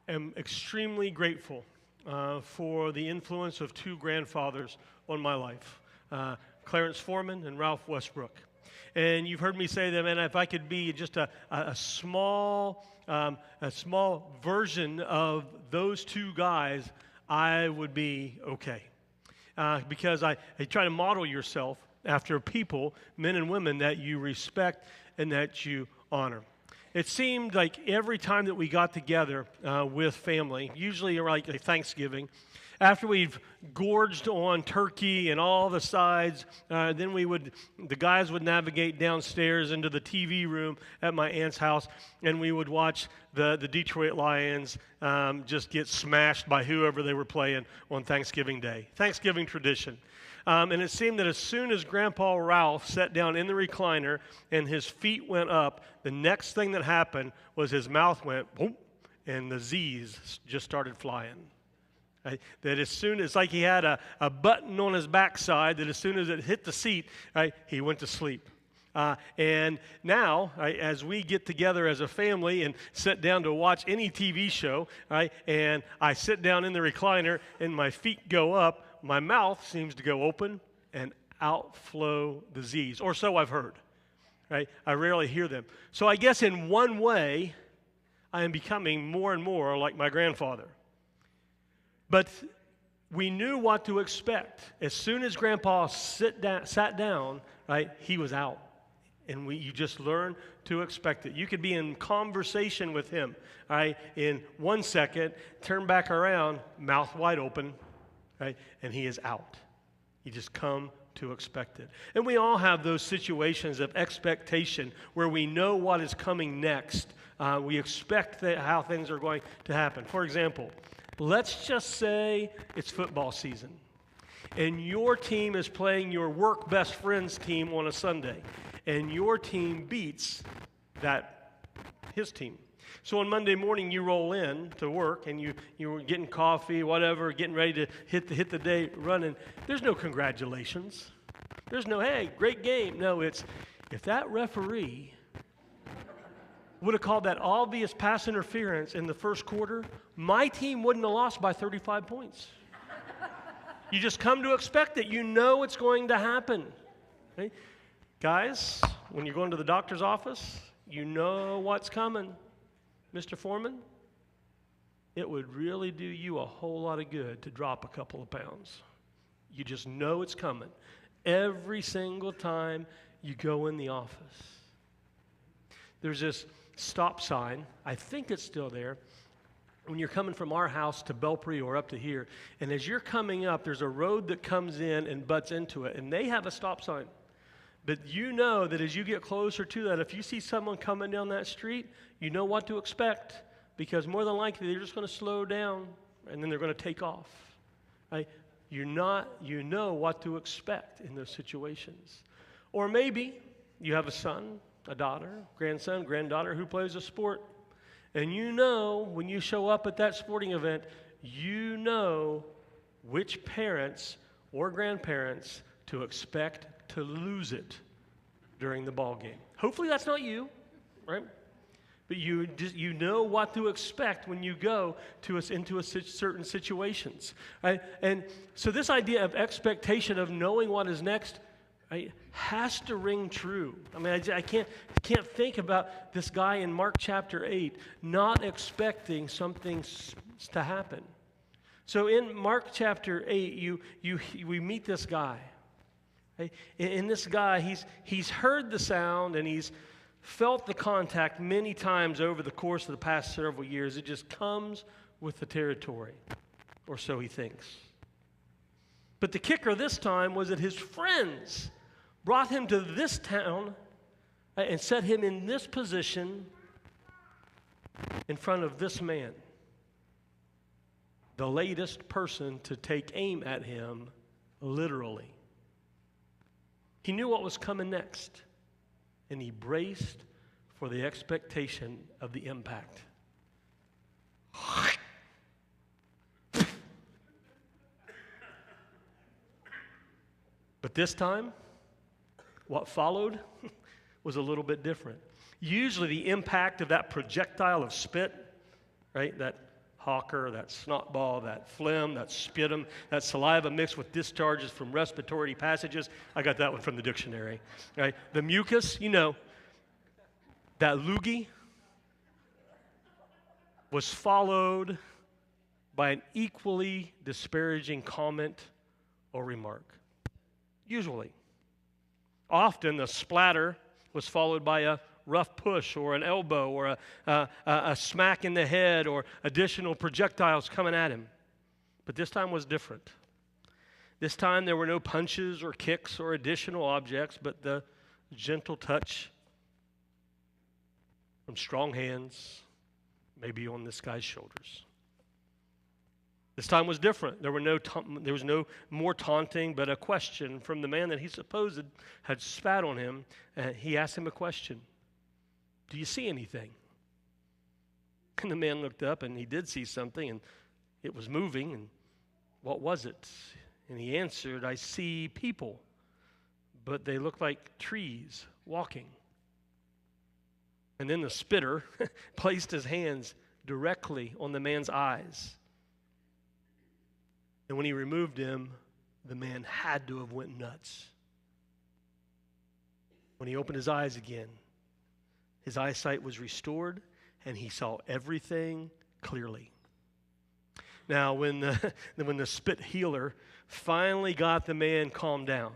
am extremely grateful for the influence of two grandfathers on my life, Clarence Foreman and Ralph Westbrook. And you've heard me say that, man, if I could be just a small version of those two guys, I would be okay. Because I try to model yourself after people, men and women, that you respect and that you honor. It seemed like every time that we got together with family, usually around like Thanksgiving, after we've gorged on turkey and all the sides, then the guys would navigate downstairs into the TV room at my aunt's house, and we would watch the Detroit Lions just get smashed by whoever they were playing on Thanksgiving Day. Thanksgiving tradition. And it seemed that as soon as Grandpa Ralph sat down in the recliner and his feet went up, the next thing that happened was his mouth went boom, and the Z's just started flying. Right? That as soon as, like he had a button on his backside, that as soon as it hit the seat, right, he went to sleep. And now, right, as we get together as a family and sit down to watch any TV show, right, and I sit down in the recliner and my feet go up, my mouth seems to go open and outflow the Z's, or so I've heard. Right? I rarely hear them. So I guess in one way, I am becoming more and more like my grandfather. But we knew what to expect. As soon as Grandpa sat down, right, he was out. And you just learn to expect it. You could be in conversation with him, right, in 1 second, turn back around, mouth wide open, right, and he is out. You just come to expect it. And we all have those situations of expectation where we know what is coming next. We expect how things are going to happen. For example, let's just say it's football season, and your team is playing your work best friend's team on a Sunday, and your team beats his team. So on Monday morning, you roll in to work, and you're getting coffee, whatever, getting ready to hit the day running. There's no congratulations. There's no, hey, great game. No, it's, if that referee would have called that obvious pass interference in the first quarter, my team wouldn't have lost by 35 points. You just come to expect it. You know it's going to happen. Okay? Guys, when you're going to the doctor's office, you know what's coming. Mr. Foreman, it would really do you a whole lot of good to drop a couple of pounds. You just know it's coming every single time you go in the office. There's this stop sign, I think it's still there, when you're coming from our house to Belpre or up to here, and as you're coming up, there's a road that comes in and butts into it, and they have a stop sign. But you know that as you get closer to that, if you see someone coming down that street, you know what to expect, because more than likely they're just going to slow down and then they're going to take off. Right? You know what to expect in those situations. Or maybe you have a son, a daughter, grandson, granddaughter who plays a sport, and you know when you show up at that sporting event, you know which parents or grandparents to expect to lose it during the ball game. Hopefully that's not you, right? But you know what to expect when you go into certain situations, right? And so this idea of expectation of knowing what is next, right, has to ring true. I mean, I can't think about this guy in Mark chapter 8 not expecting something to happen. So in Mark chapter 8, we meet this guy. Right? And this guy, he's heard the sound and he's felt the contact many times over the course of the past several years. It just comes with the territory, or so he thinks. But the kicker this time was that his friends brought him to this town and set him in this position in front of this man, the latest person to take aim at him, literally. He knew what was coming next, and he braced for the expectation of the impact. But this time, what followed was a little bit different. Usually the impact of that projectile of spit, right, that hawker, that snot ball, that phlegm, that sputum, that saliva mixed with discharges from respiratory passages. I got that one from the dictionary. Right? The mucus, that loogie was followed by an equally disparaging comment or remark. Usually. Often the splatter was followed by a rough push or an elbow or a smack in the head or additional projectiles coming at him. But this time was different. This time there were no punches or kicks or additional objects, but the gentle touch from strong hands, maybe on this guy's shoulders. This time was different. There was no more taunting, but a question from the man that he supposed had spat on him. He asked him a question. Do you see anything? And the man looked up, and he did see something, and it was moving. And what was it? And he answered, I see people, but they look like trees walking. And then the spitter placed his hands directly on the man's eyes. And when he removed him, the man had to have went nuts. When he opened his eyes again, his eyesight was restored, and he saw everything clearly. Now, when the spit healer finally got the man calmed down,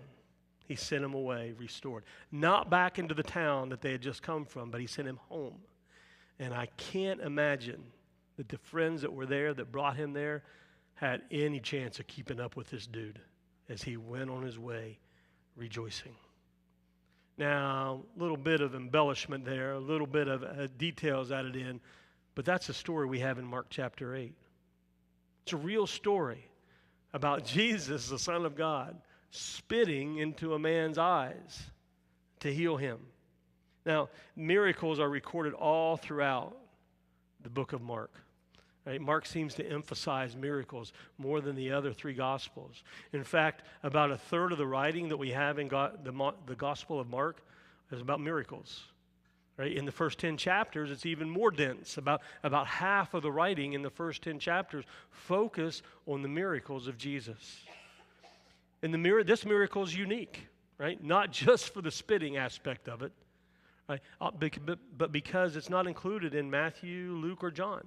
he sent him away, restored. Not back into the town that they had just come from, but he sent him home. And I can't imagine that the friends that were there that brought him there had any chance of keeping up with this dude as he went on his way rejoicing. Now, a little bit of embellishment there, a little bit of details added in, but that's a story we have in Mark chapter 8. It's a real story about Jesus, the Son of God, spitting into a man's eyes to heal him. Now, miracles are recorded all throughout the book of Mark. Right? Mark seems to emphasize miracles more than the other three Gospels. In fact, about a third of the writing that we have in the Gospel of Mark is about miracles. Right? In the first 10 chapters, it's even more dense. About half of the writing in the first 10 chapters focus on the miracles of Jesus. And this miracle is unique, right? Not just for the spitting aspect of it, right? But because it's not included in Matthew, Luke, or John.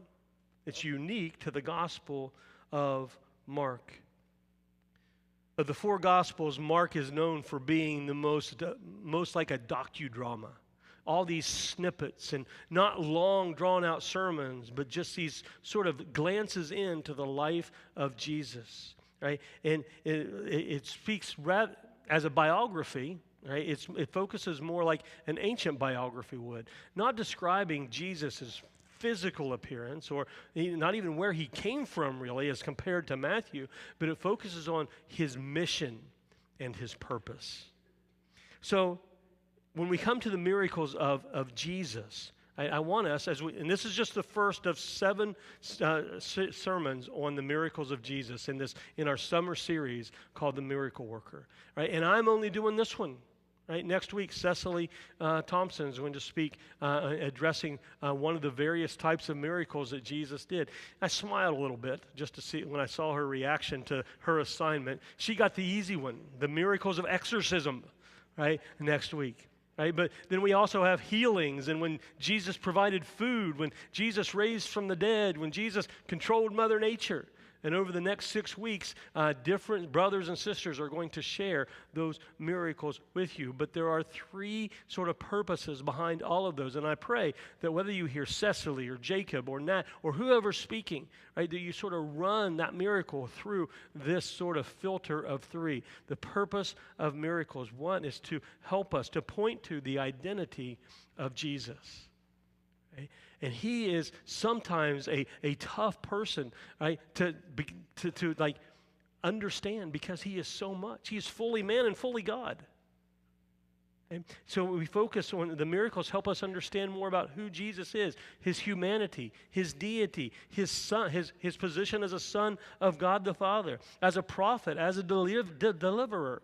It's unique to the Gospel of Mark. Of the four Gospels, Mark is known for being the most like a docudrama. All these snippets and not long, drawn-out sermons, but just these sort of glances into the life of Jesus, right? And it speaks rather as a biography, right? It focuses more like an ancient biography would, not describing Jesus' physical appearance or not even where he came from really as compared to Matthew, but it focuses on his mission and his purpose. So when we come to the miracles of Jesus, I want us, and this is just the first of 7 sermons on the miracles of Jesus in our summer series called The Miracle Worker, right? And I'm only doing this one. Right? Next week, Cecily Thompson is going to speak addressing one of the various types of miracles that Jesus did. I smiled a little bit just to see when I saw her reaction to her assignment. She got the easy one, the miracles of exorcism, right, next week. Right? But then we also have healings, and when Jesus provided food, when Jesus raised from the dead, when Jesus controlled Mother Nature. And over the next 6 weeks, different brothers and sisters are going to share those miracles with you. But there are 3 sort of purposes behind all of those. And I pray that whether you hear Cecily or Jacob or Nat or whoever's speaking, right, that you sort of run that miracle through this sort of filter of 3. The purpose of miracles, one, is to help us, to point to the identity of Jesus. Right? And he is sometimes a tough person, right, to like understand because he is so much. He is fully man and fully God. And so we focus on the miracles, help us understand more about who Jesus is, his humanity, his deity, his son, his position as a son of God the Father, as a prophet, as a deliverer.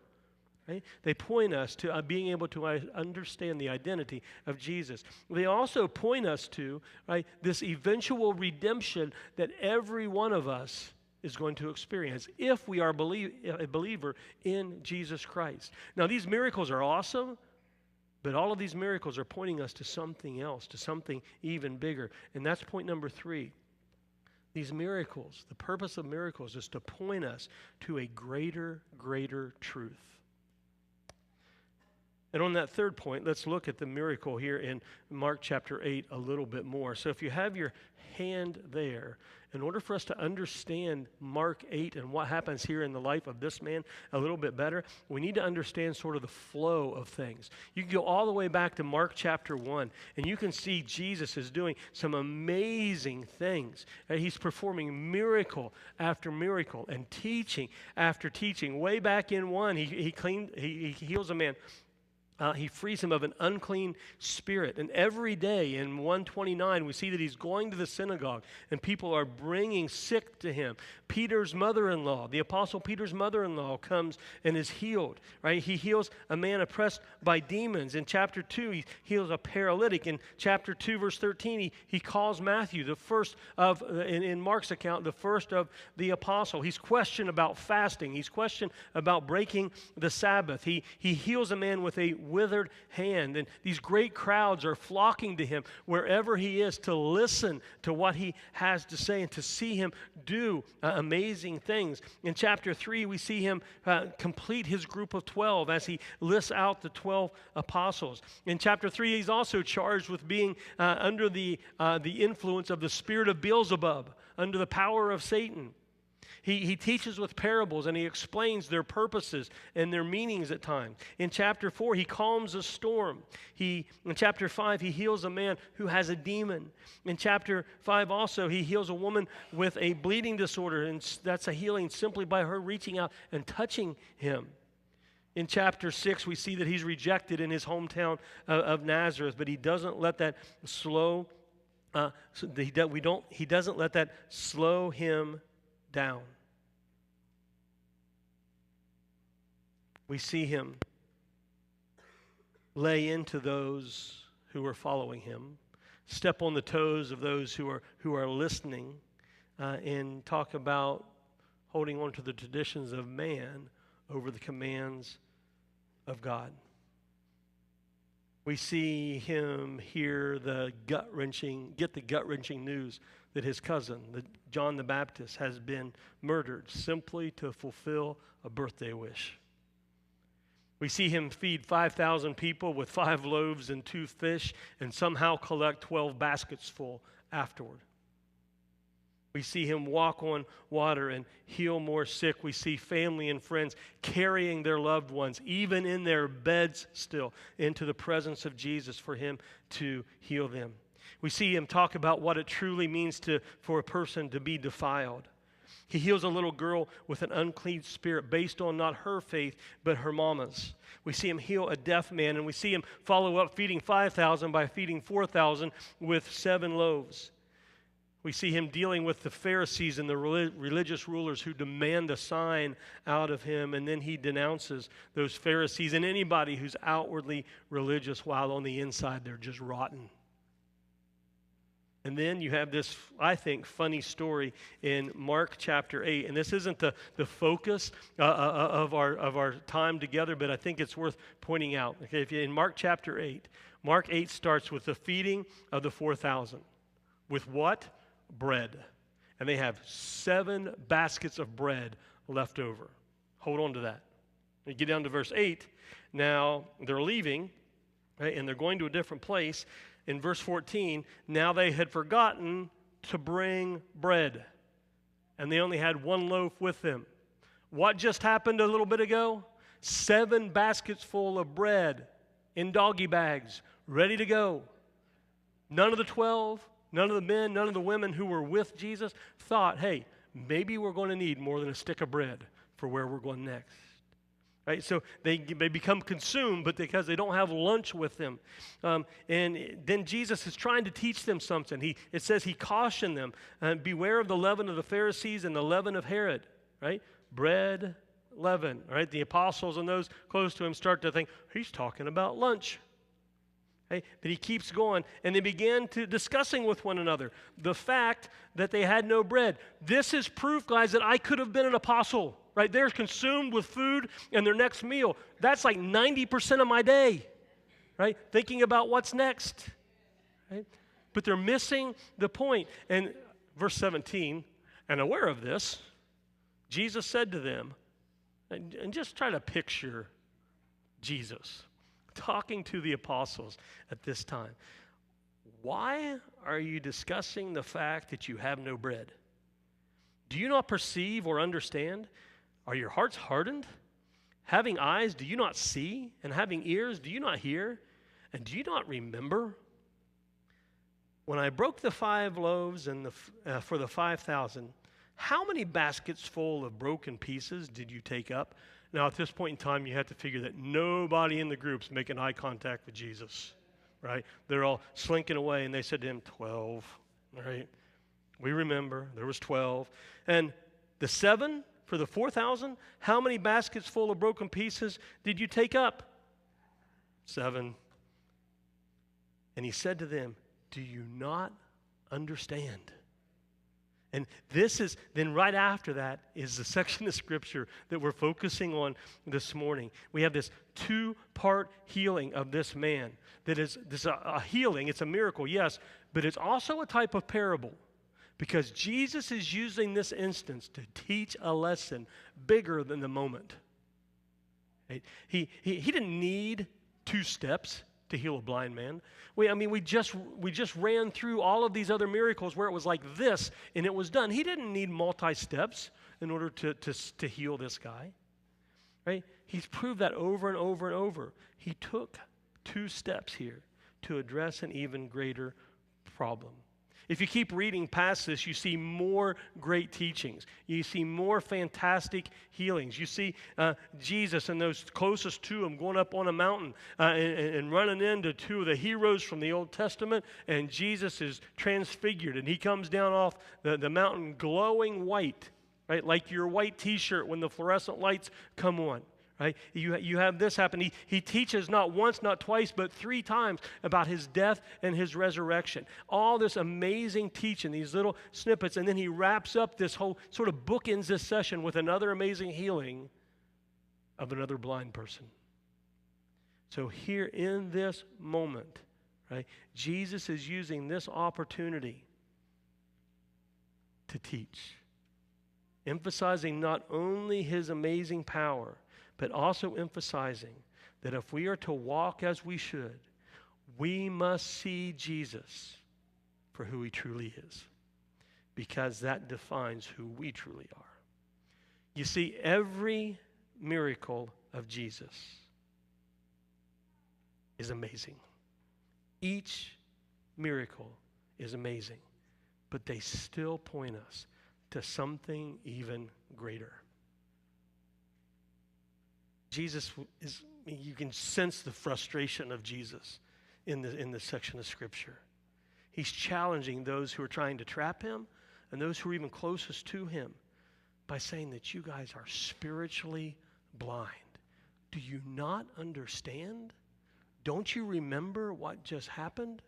Right? They point us to being able to understand the identity of Jesus. They also point us to, right, this eventual redemption that every one of us is going to experience if we are a believer in Jesus Christ. Now, these miracles are awesome, but all of these miracles are pointing us to something else, to something even bigger. And that's point number 3. These miracles, the purpose of miracles is to point us to a greater truth. And on that third point, let's look at the miracle here in Mark chapter 8 a little bit more. So if you have your hand there, in order for us to understand Mark 8 and what happens here in the life of this man a little bit better, we need to understand sort of the flow of things. You can go all the way back to Mark chapter 1, and you can see Jesus is doing some amazing things. He's performing miracle after miracle and teaching after teaching. Way back in 1, he heals a man. He frees him of an unclean spirit. And every day in 129, we see that he's going to the synagogue and people are bringing sick to him. Peter's mother-in-law, the apostle Peter's mother-in-law comes and is healed, right? He heals a man oppressed by demons. In chapter 2, he heals a paralytic. In chapter 2, verse 13, he calls Matthew, the first of, in Mark's account, the first of the apostle. He's questioned about fasting. He's questioned about breaking the Sabbath. He heals a man with a withered hand, and these great crowds are flocking to him wherever he is to listen to what he has to say and to see him do amazing things. In chapter 3, we see him complete his group of 12 as he lists out the 12 apostles. In chapter 3, he's also charged with being under the influence of the spirit of Beelzebub, under the power of Satan. He teaches with parables and he explains their purposes and their meanings at times. In chapter 4, he calms a storm. In chapter 5, he heals a man who has a demon. In chapter 5 also, he heals a woman with a bleeding disorder, and that's a healing simply by her reaching out and touching him. In chapter 6, we see that he's rejected in his hometown of Nazareth, but he doesn't let that he doesn't let that slow him down. We see him lay into those who are following him, step on the toes of those who are listening, and talk about holding on to the traditions of man over the commands of God. We see him hear get the gut-wrenching news that his cousin, John the Baptist, has been murdered simply to fulfill a birthday wish. We see him feed 5,000 people with 5 loaves and 2 fish and somehow collect 12 baskets full afterward. We see him walk on water and heal more sick. We see family and friends carrying their loved ones, even in their beds still, into the presence of Jesus for him to heal them. We see him talk about what it truly means for a person to be defiled. He heals a little girl with an unclean spirit based on not her faith, but her mama's. We see him heal a deaf man, and we see him follow up feeding 5,000 by feeding 4,000 with 7 loaves. We see him dealing with the Pharisees and the religious rulers who demand a sign out of him, and then he denounces those Pharisees and anybody who's outwardly religious while on the inside they're just rotten. And then you have this, I think, funny story in Mark chapter 8. And this isn't the focus of our time together, but I think it's worth pointing out. Okay, in Mark chapter 8, Mark 8 starts with the feeding of the 4,000. With what? Bread. And they have 7 baskets of bread left over. Hold on to that. You get down to verse 8. Now they're leaving, right, and they're going to a different place. In verse 14, now they had forgotten to bring bread, and they only had 1 loaf with them. What just happened a little bit ago? 7 baskets full of bread in doggy bags, ready to go. None of the 12, none of the men, none of the women who were with Jesus thought, hey, maybe we're going to need more than a stick of bread for where we're going next. Right? So they become consumed, but because they don't have lunch with them. And then Jesus is trying to teach them something. It says he cautioned them, beware of the leaven of the Pharisees and the leaven of Herod. Right? Bread leaven, right? The apostles and those close to him start to think, he's talking about lunch. Okay? But he keeps going, and they began to discussing with one another the fact that they had no bread. This is proof, guys, that I could have been an apostle, right? They're consumed with food and their next meal. That's like 90% of my day, right? Thinking about what's next, right? But they're missing the point. And verse 17, and aware of this, Jesus said to them, and just try to picture Jesus talking to the apostles at this time. Why are you discussing the fact that you have no bread? Do you not perceive or understand? Are your hearts hardened? Having eyes, do you not see? And having ears, do you not hear? And do you not remember? When I broke the 5 loaves and for the 5,000, how many baskets full of broken pieces did you take up? Now, at this point in time, you have to figure that nobody in the group's making eye contact with Jesus, right? They're all slinking away, and they said to him, 12, right? We remember, there was 12. And the 7 for the 4,000, how many baskets full of broken pieces did you take up? 7. And he said to them, do you not understand? And this is, then right after that is the section of Scripture that we're focusing on this morning. We have this 2-part healing of this man. That is a healing, it's a miracle, yes, but it's also a type of parable. Because Jesus is using this instance to teach a lesson bigger than the moment. Right? He didn't need 2 steps to heal a blind man. We just ran through all of these other miracles where it was like this and it was done. He didn't need multi-steps in order to heal this guy. Right? He's proved that over and over and over. He took 2 steps here to address an even greater problem. If you keep reading past this, you see more great teachings. You see more fantastic healings. You see Jesus and those closest to him going up on a mountain and running into 2 of the heroes from the Old Testament, and Jesus is transfigured, and he comes down off the mountain glowing white, right? Like your white T-shirt when the fluorescent lights come on. Right? You have this happen. He teaches not once, not twice, but 3 times about his death and his resurrection. All this amazing teaching, these little snippets, and then he wraps up this whole, sort of bookends this session with another amazing healing of another blind person. So here in this moment, right, Jesus is using this opportunity to teach, emphasizing not only his amazing power, but also emphasizing that if we are to walk as we should, we must see Jesus for who he truly is, because that defines who we truly are. You see, every miracle of Jesus is amazing. Each miracle is amazing, but they still point us to something even greater. Jesus is, you can sense the frustration of Jesus in this section of Scripture. He's challenging those who are trying to trap him and those who are even closest to him by saying that you guys are spiritually blind. Do you not understand? Don't you remember what just happened?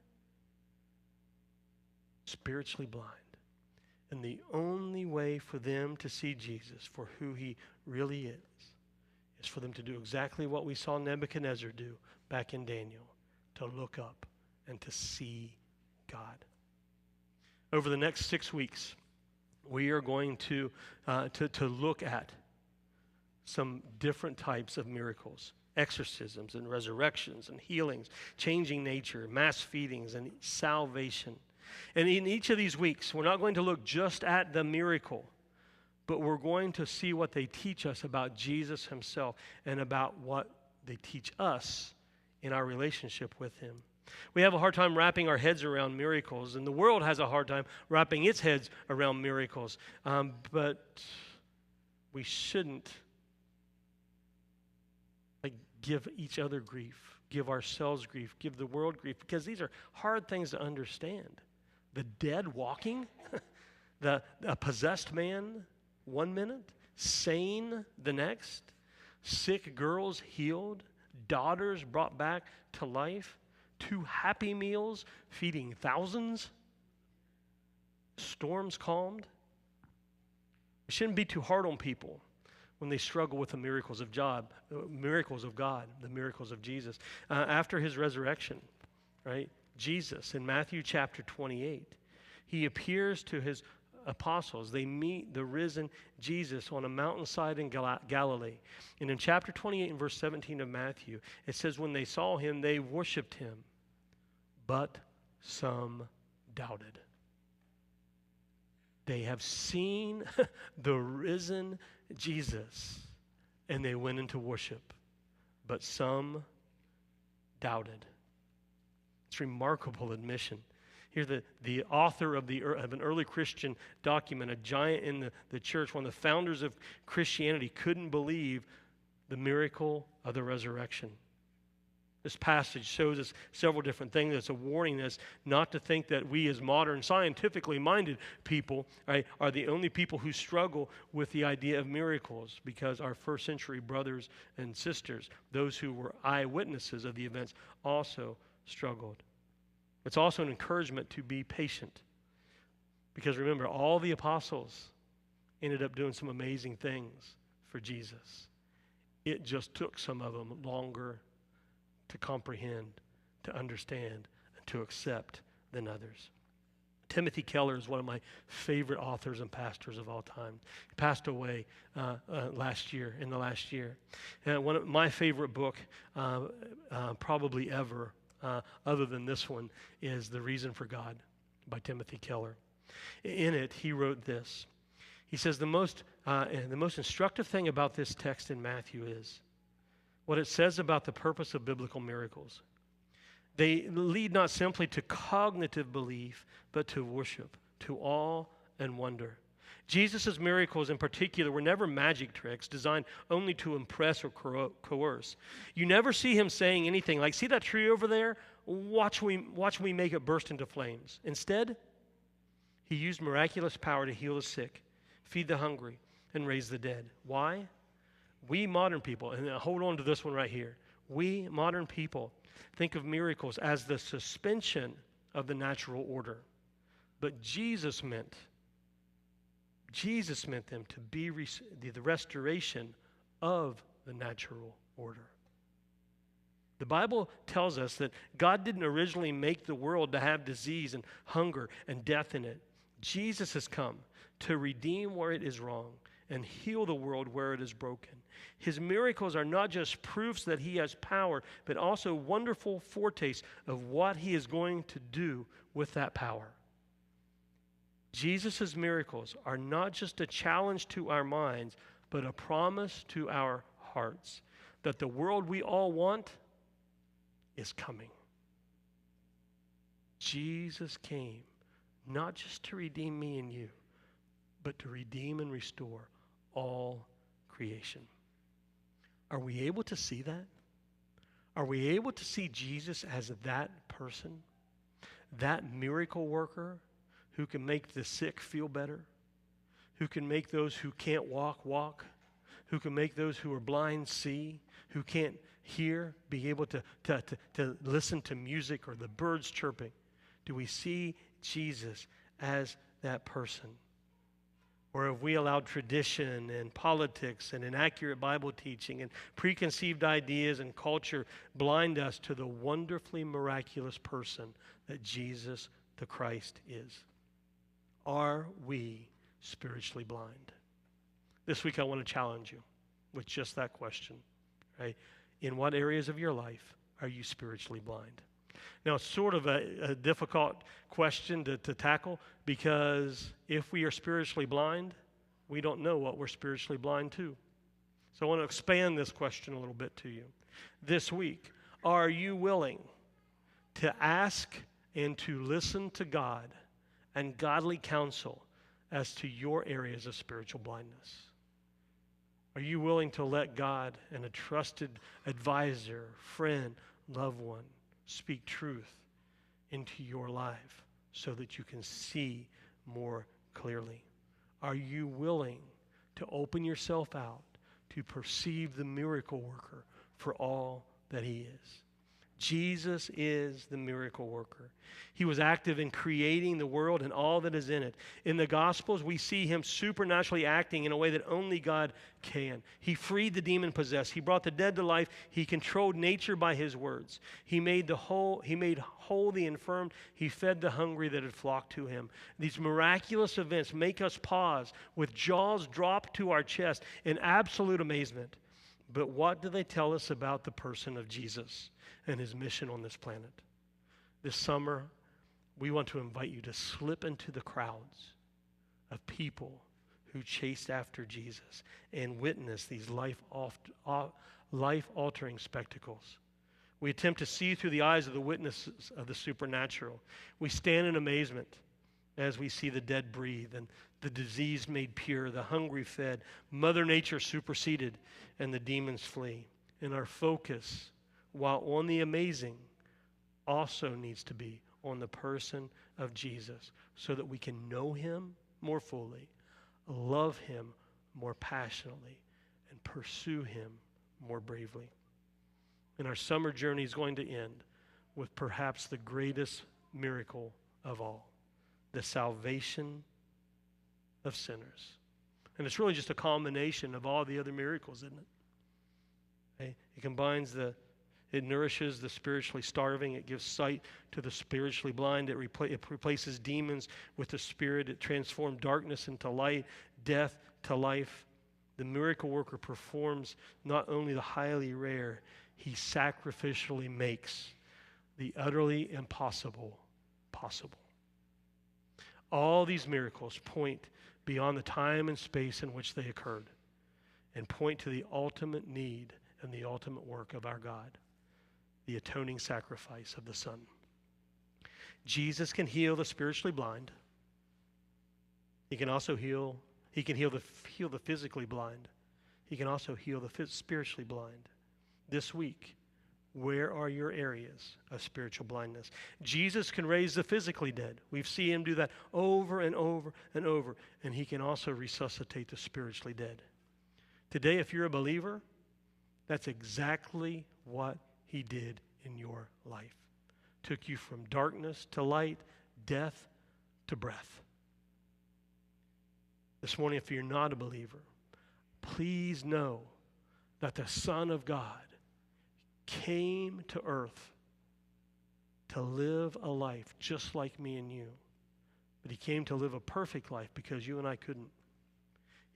Spiritually blind. And the only way for them to see Jesus for who he really is for them to do exactly what we saw Nebuchadnezzar do back in Daniel, to look up and to see God. Over the next 6 weeks, we are going to look at some different types of miracles, exorcisms and resurrections and healings, changing nature, mass feedings, and salvation. And in each of these weeks, we're not going to look just at the miracle, but we're going to see what they teach us about Jesus himself and about what they teach us in our relationship with him. We have a hard time wrapping our heads around miracles, and the world has a hard time wrapping its heads around miracles. But we shouldn't give each other grief, give ourselves grief, give the world grief, because these are hard things to understand. The dead walking, a possessed man 1 minute, sane the next, sick girls healed, daughters brought back to life, 2 happy meals feeding thousands, storms calmed. We shouldn't be too hard on people when they struggle with the miracles of God, the miracles of Jesus. After his resurrection, right? Jesus, in Matthew chapter 28, he appears to his apostles. They meet the risen Jesus on a mountainside in Galilee. And in chapter 28 and verse 17 of Matthew, it says, when they saw him, they worshiped him, but some doubted. They have seen the risen Jesus, and they went into worship, but some doubted. It's a remarkable admission. Here, the author of an early Christian document, a giant in the church, one of the founders of Christianity, couldn't believe the miracle of the resurrection. This passage shows us several different things. It's a warning us not to think that we as modern, scientifically minded people, right, are the only people who struggle with the idea of miracles, because our first century brothers and sisters, those who were eyewitnesses of the events, also struggled. It's also an encouragement to be patient, because remember, all the apostles ended up doing some amazing things for Jesus. It just took some of them longer to comprehend, to understand, and to accept than others. Timothy Keller is one of my favorite authors and pastors of all time. He passed away in the last year. And one of my favorite book, probably ever, other than this one, is The Reason for God by Timothy Keller. In it, he wrote this. He says, the most instructive thing about this text in Matthew is what it says about the purpose of biblical miracles. They lead not simply to cognitive belief, but to worship, to awe and wonder. Jesus' miracles in particular were never magic tricks designed only to impress or coerce. You never see him saying anything like, see that tree over there? Watch me make it burst into flames. Instead, he used miraculous power to heal the sick, feed the hungry, and raise the dead. Why? We modern people, and hold on to this one right here, we modern people think of miracles as the suspension of the natural order. But Jesus meant them to be the restoration of the natural order. The Bible tells us that God didn't originally make the world to have disease and hunger and death in it. Jesus has come to redeem where it is wrong and heal the world where it is broken. His miracles are not just proofs that he has power, but also wonderful foretastes of what he is going to do with that power. Jesus' miracles are not just a challenge to our minds, but a promise to our hearts that the world we all want is coming. Jesus came not just to redeem me and you, but to redeem and restore all creation. Are we able to see that? Are we able to see Jesus as that person, that miracle worker who can make the sick feel better, who can make those who can't walk, who can make those who are blind see, who can't hear be able to listen to music or the birds chirping? Do we see Jesus as that person? Or have we allowed tradition and politics and inaccurate Bible teaching and preconceived ideas and culture blind us to the wonderfully miraculous person that Jesus the Christ is? Are we spiritually blind? This week I want to challenge you with just that question, right? In what areas of your life are you spiritually blind? Now, it's sort of a difficult question to tackle, because if we are spiritually blind, we don't know what we're spiritually blind to. So I want to expand this question a little bit to you. This week, are you willing to ask and to listen to God and godly counsel as to your areas of spiritual blindness? Are you willing to let God and a trusted advisor, friend, loved one speak truth into your life so that you can see more clearly? Are you willing to to open yourself out to perceive the miracle worker for all that he is. Jesus is the miracle worker. He was active in creating the world and all that is in it. In the Gospels, we see him supernaturally acting in a way that only God can. He freed the demon-possessed. He brought the dead to life. He controlled nature by his words. He made whole the infirm. He fed the hungry that had flocked to him. These miraculous events make us pause with jaws dropped to our chest in absolute amazement. But what do they tell us about the person of Jesus and his mission on this planet? This summer, we want to invite you to slip into the crowds of people who chased after Jesus and witness these life-altering spectacles. We attempt to see through the eyes of the witnesses of the supernatural. We stand in amazement as we see the dead breathe and the diseased made pure, the hungry fed, Mother Nature superseded, and the demons flee. And our focus, while on the amazing, also needs to be on the person of Jesus so that we can know him more fully, love him more passionately, and pursue him more bravely. And our summer journey is going to end with perhaps the greatest miracle of all, the salvation of sinners. And it's really just a combination of all the other miracles, isn't it? Okay? It nourishes the spiritually starving. It gives sight to the spiritually blind. It replaces demons with the Spirit. It transforms darkness into light, death to life. The miracle worker performs not only the highly rare, he sacrificially makes the utterly impossible possible. All these miracles point beyond the time and space in which they occurred and point to the ultimate need and the ultimate work of our God, the atoning sacrifice of the Son. Jesus can heal the spiritually blind. He can also heal the physically blind. He can also heal the spiritually blind. This week, where are your areas of spiritual blindness? Jesus can raise the physically dead. We've seen him do that over and over and over. And he can also resuscitate the spiritually dead. Today, if you're a believer, that's exactly what he did in your life. Took you from darkness to light, death to breath. This morning, if you're not a believer, please know that the Son of God came to earth to live a life just like me and you. But he came to live a perfect life because you and I couldn't.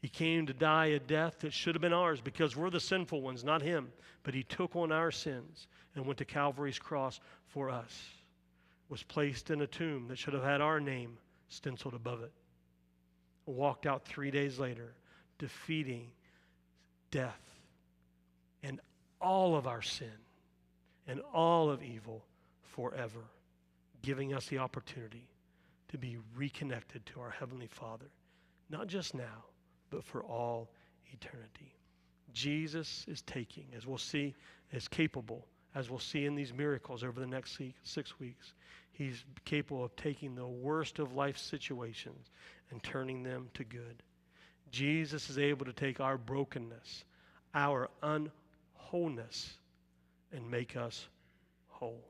He came to die a death that should have been ours because we're the sinful ones, not him. But he took on our sins and went to Calvary's cross for us. Was placed in a tomb that should have had our name stenciled above it. Walked out 3 days later, defeating death and all of our sin and all of evil forever, giving us the opportunity to be reconnected to our Heavenly Father, not just now, but for all eternity. Jesus is taking, as we'll see, is capable, as we'll see in these miracles over the next 6 weeks, he's capable of taking the worst of life's situations and turning them to good. Jesus is able to take our brokenness, our unwholeness, and make us whole.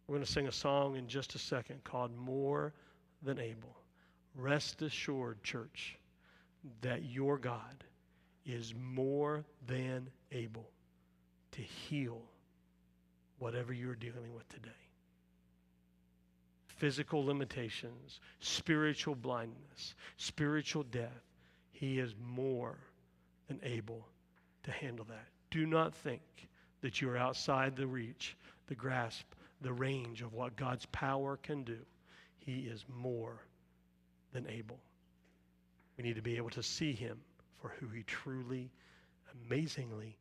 We're going to sing a song in just a second called More Than Able. Rest assured, church, that your God is more than able to heal whatever you're dealing with today. Physical limitations, spiritual blindness, spiritual death. He is more than able to handle that. Do not think that you are outside the reach, the grasp, the range of what God's power can do. He is more than able. We need to be able to see him for who he truly, amazingly